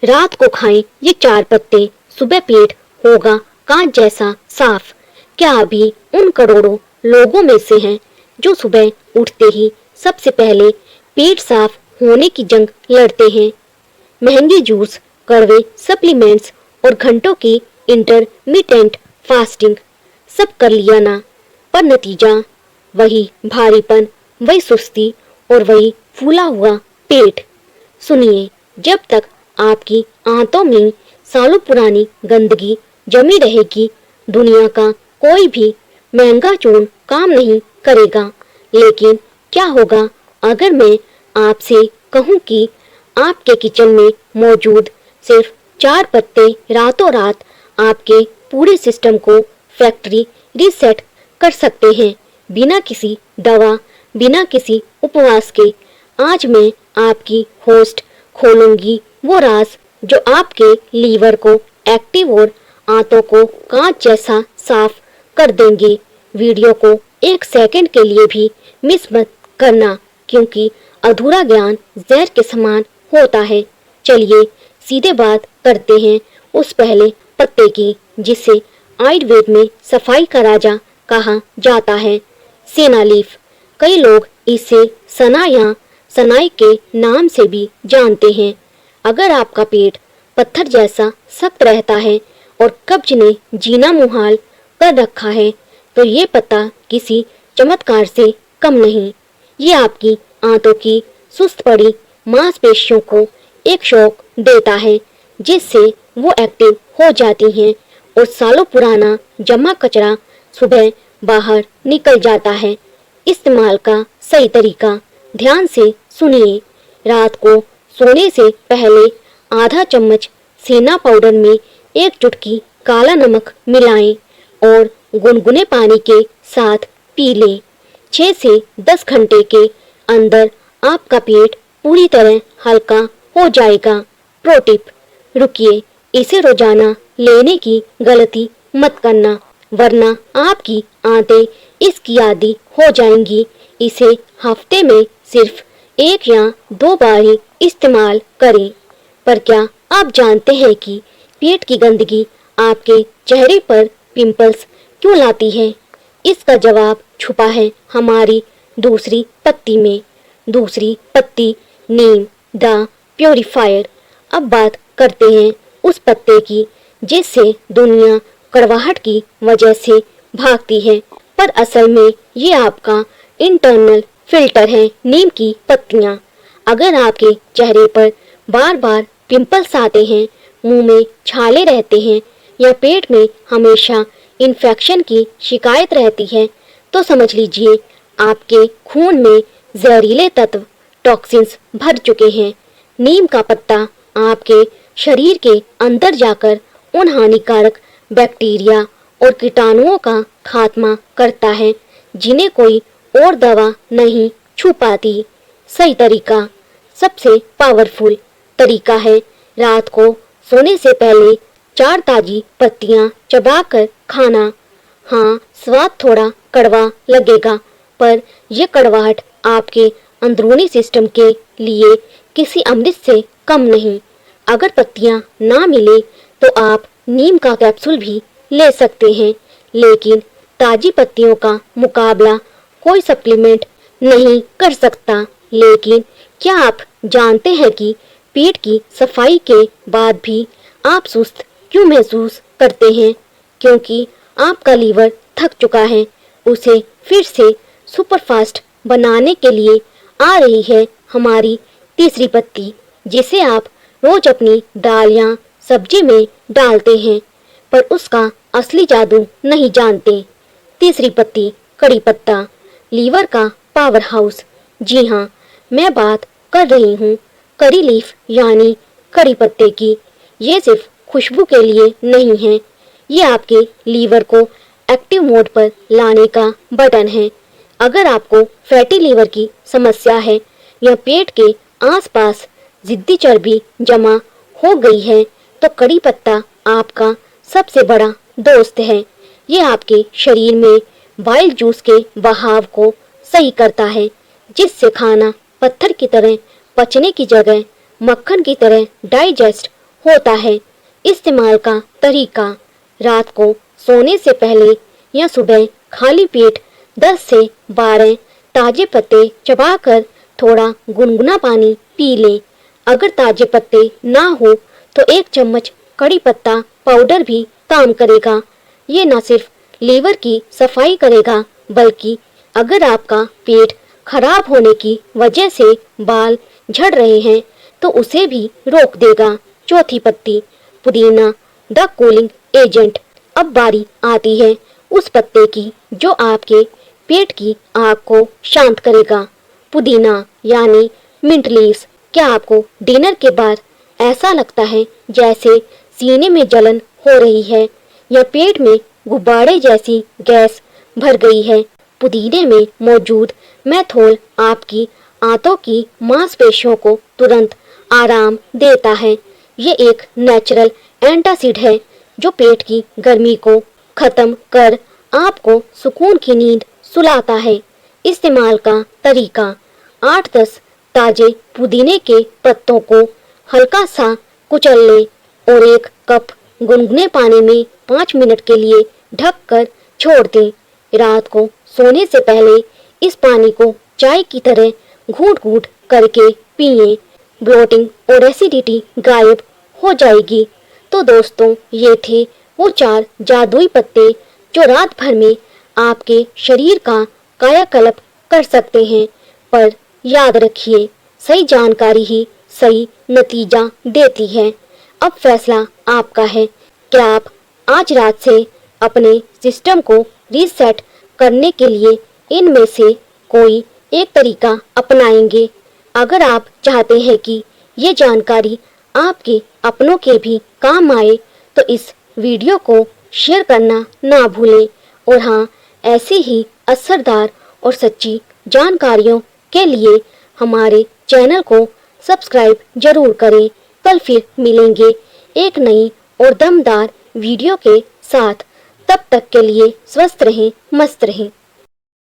रात को खाएं ये 4 पत्ते, सुबह पेट होगा कांच जैसा साफ। क्या अभी उन करोड़ों लोगों में से हैं जो सुबह उठते ही सबसे पहले पेट साफ होने की जंग लड़ते हैं? महंगे जूस, कड़वे सप्लीमेंट्स और घंटों की इंटरमिटेंट फास्टिंग सब कर लिया ना, पर नतीजा वही भारीपन, वही सुस्ती और वही फूला हुआ पेट। सुनिए, जब तक आपकी आंतों में सालों पुरानी गंदगी जमी रहेगी, दुनिया का कोई भी महंगा चूर्ण काम नहीं करेगा। लेकिन क्या होगा अगर मैं आपसे कहूं कि आपके किचन में मौजूद सिर्फ 4 पत्ते रातों रात आपके पूरे सिस्टम को फैक्ट्री रीसेट कर सकते हैं, बिना किसी दवा, बिना किसी उपवास के। आज मैं आपकी होस्ट खोलूंगी वो राज जो आपके लीवर को एक्टिव और आंतों को कांच जैसा साफ कर देंगे। वीडियो को 1 सेकंड के लिए भी मिस मत करना, क्योंकि अधूरा ज्ञान जहर के समान होता है। चलिए सीधे बात करते हैं उस पहले पत्ते की, जिसे आयुर्वेद में सफाई का राजा कहा जाता है, सेना लीफ। कई लोग इसे सना या सनाई के नाम से भी जानते हैं। अगर आपका पेट पत्थर जैसा सख्त रहता है और कब्ज ने जीना मुहाल कर रखा है, तो ये पत्ता किसी चमत्कार से कम नहीं। ये आपकी आंतों की सुस्त पड़ी मांसपेशियों को एक शॉक देता है, जिससे वो एक्टिव हो जाती हैं और सालों पुराना जमा कचरा सुबह बाहर निकल जाता है। इस्तेमाल का सही तरीका ध्यान से सुनिए। रात को सोने से पहले आधा चम्मच सेना पाउडर में 1 चुटकी काला नमक मिलाएं और गुनगुने पानी के साथ पी लें। 6 से 10 घंटे के अंदर आपका पेट पूरी तरह हल्का हो जाएगा। प्रो टिप, रुकिए, इसे रोजाना लेने की गलती मत करना, वरना आपकी आंतें इसकी आदी हो जाएंगी। इसे हफ्ते में सिर्फ 1 या 2 बार ही इस्तेमाल करें। पर क्या आप जानते हैं कि पेट की गंदगी आपके चेहरे पर पिंपल्स क्यों लाती है? इसका जवाब छुपा है हमारी दूसरी पत्ती में। दूसरी पत्ती, नीम द प्योरीफायर। अब बात करते हैं उस पत्ते की जिससे दुनिया कड़वाहट की वजह से भागती है, पर असल में ये आपका इंटरनल फिल्टर है। नीम की पत्तियां। अगर आपके चेहरे पर बार बार पिंपल्स आते हैं, मुंह में छाले रहते हैं या पेट में हमेशा इन्फेक्शन की शिकायत रहती है, तो समझ लीजिए आपके खून में जहरीले तत्व, टॉक्सिन्स भर चुके हैं। नीम का पत्ता आपके शरीर के अंदर जाकर उन हानिकारक बैक्टीरिया और कीटाणुओं का खात्मा करता है जिन्हें कोई और दवा नहीं छू पाती। सही तरीका, सबसे पावरफुल तरीका है रात को सोने से पहले 4 ताजी पत्तियां चबाकर खाना। हाँ, स्वाद थोड़ा कड़वा लगेगा, पर यह कड़वाहट आपके अंदरूनी सिस्टम के लिए किसी अमृत से कम नहीं। अगर पत्तियां ना मिले तो आप नीम का कैप्सूल भी ले सकते हैं, लेकिन ताजी पत्तियों का मुकाबला कोई सप्लीमेंट नहीं कर सकता। लेकिन क्या आप जानते हैं कि पेट की सफाई के बाद भी आप सुस्त क्यों महसूस करते हैं? क्योंकि आपका लीवर थक चुका है। उसे फिर से सुपरफास्ट बनाने के लिए आ रही है हमारी तीसरी पत्ती, जिसे आप रोज अपनी दाल या सब्जी में डालते हैं, पर उसका असली जादू नहीं जानते। तीसरी पत्ती, कड़ी पत्ता, लीवर का पावर हाउस। जी हाँ, मैं बात कर रही हूँ करी लीफ यानी कड़ी पत्ते की। ये सिर्फ खुशबू के लिए नहीं है, ये आपके लीवर को एक्टिव मोड पर लाने का बटन है। अगर आपको फैटी लीवर की समस्या है या पेट के आसपास जिद्दी चर्बी जमा हो गई है, तो कड़ी पत्ता आपका सबसे बड़ा दोस्त है। ये आपके शरीर में बाइल जूस के बहाव को सही करता है, जिससे खाना पत्थर की तरह पचने की जगह मक्खन की तरह डाइजेस्ट होता है। इस्तेमाल का तरीका: रात को सोने से पहले या सुबह खाली पेट 10 से 12 ताजे पत्ते चबाकर थोड़ा गुनगुना पानी पी लें। अगर ताजे पत्ते ना हो तो 1 चम्मच कड़ी पत्ता पाउडर भी काम करेगा। ये न सिर्फ लीवर की सफाई करेगा बल्कि अगर आपका पेट खराब होने की वजह से बाल झड़ रहे हैं तो उसे भी रोक देगा। चौथी पत्ती पुदीना, द कूलिंग एजेंट। अब बारी आती है उस पत्ते की जो आपके पेट की आग को शांत करेगा। पुदीना यानी मिंट लीव्स। क्या आपको डिनर के बाद ऐसा लगता है जैसे सीने में जलन हो रही है या पेट में गुब्बारे जैसी गैस भर गई है? पुदीने में मौजूद मेथोल आपकी आंतों की मांसपेशियों को तुरंत आराम देता है। ये एक नेचुरल एंटासिड है जो पेट की गर्मी को खत्म कर आपको सुकून की नींद सुलाता है। इस्तेमाल का तरीका: 8-10 ताजे पुदीने के पत्तों को हल्का सा कुचल लें और 1 कप गुनगुने पानी में 5 मिनट के लिए ढक कर छोड़ दें। रात को सोने से पहले इस पानी को चाय की तरह घूंट-घूंट करके पिएं। ब्लोटिंग और एसिडिटी गायब हो जाएगी। तो दोस्तों, ये थे वो 4 जादुई पत्ते जो रात भर में आपके शरीर का कायाकल्प कर सकते हैं। पर याद रखिए, सही जानकारी ही सही नतीजा देती है। अब फैसला आपका है। क्या आप आज रात से अपने सिस्टम को रीसेट करने के लिए इनमें से कोई एक तरीका अपनाएंगे? अगर आप चाहते हैं कि ये जानकारी आपके अपनों के भी काम आए तो इस वीडियो को शेयर करना ना भूलें। और हाँ, ऐसी ही असरदार और सच्ची जानकारियों के लिए हमारे चैनल को सब्सक्राइब जरूर करें। कल फिर मिलेंगे एक नई और दमदार वीडियो के साथ। तब तक के लिए स्वस्थ रहें, मस्त रहें।